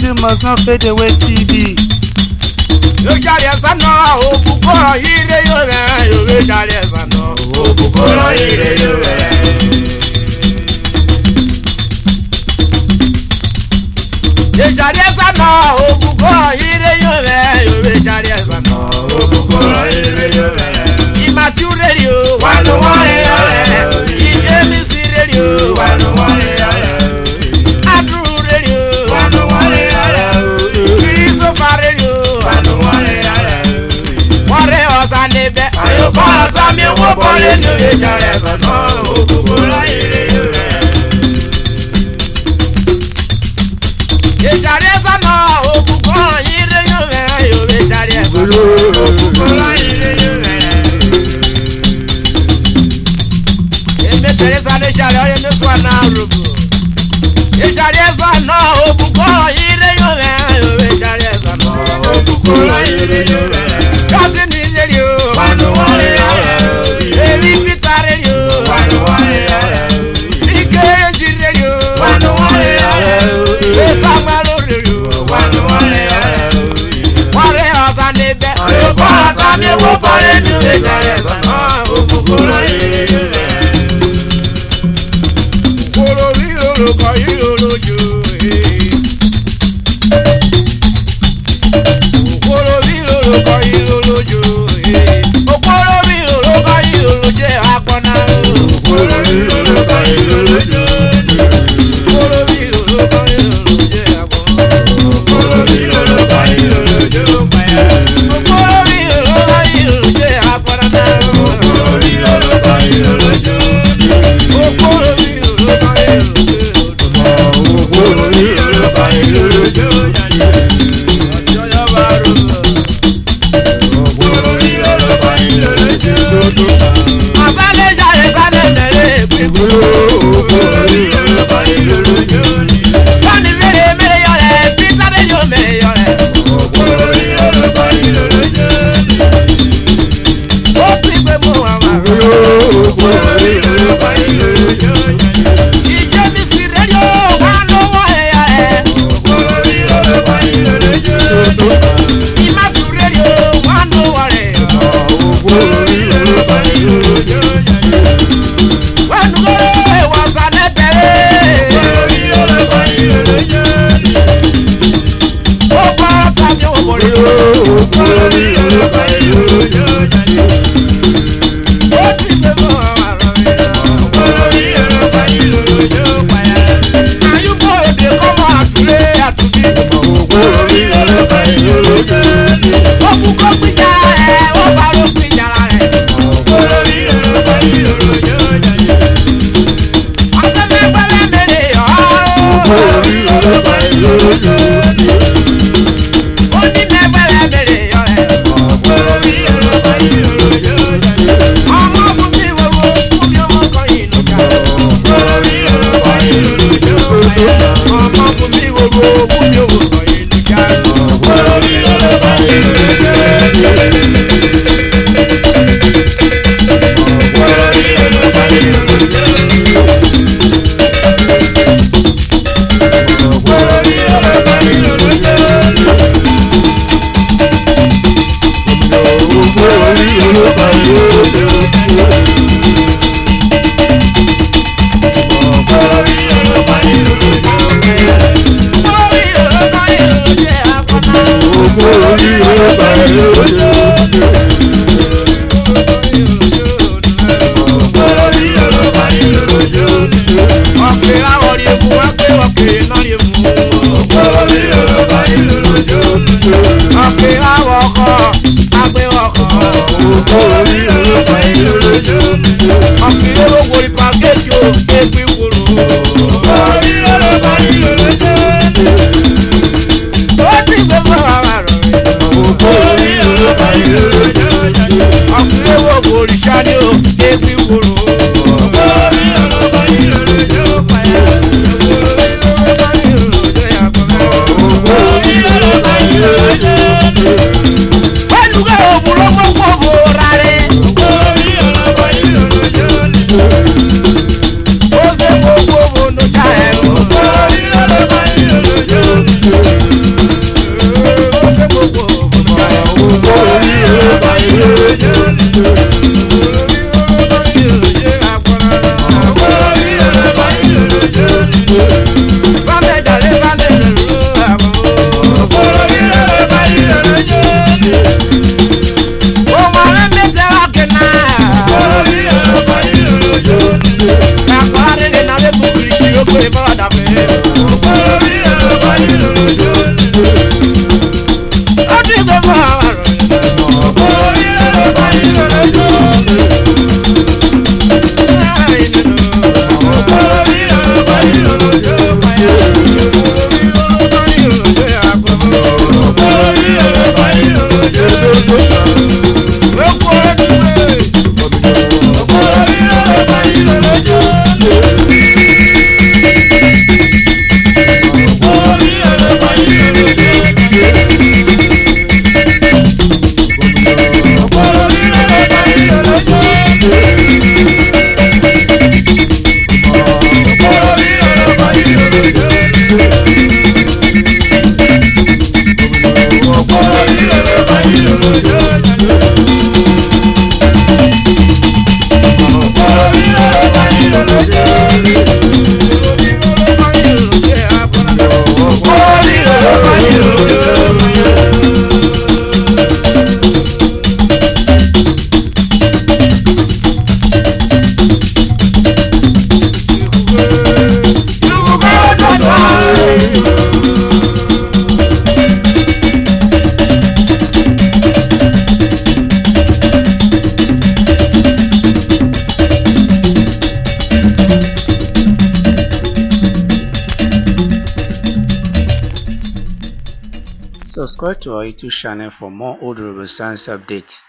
Beauty must not fade away, TV. You got your son, oh, before you got your son, oh, before you got your son, oh, before you got your son, oh, before you Matthew Radio, one Radio, Andrew Radio, Christopher Radio, whatever I live, I call them you were born into the chariot. Teresa de Chalo in this one now, Rubu. It's Teresa, no, Bukola, you Teresa, no, Bukola, cousin in you, one, baby Peter in you, Nick in you, Samuel in you, what else I need that? You will put into the Teresa, no, Bukola. Subscribe to our YouTube channel for more old Robo Science updates.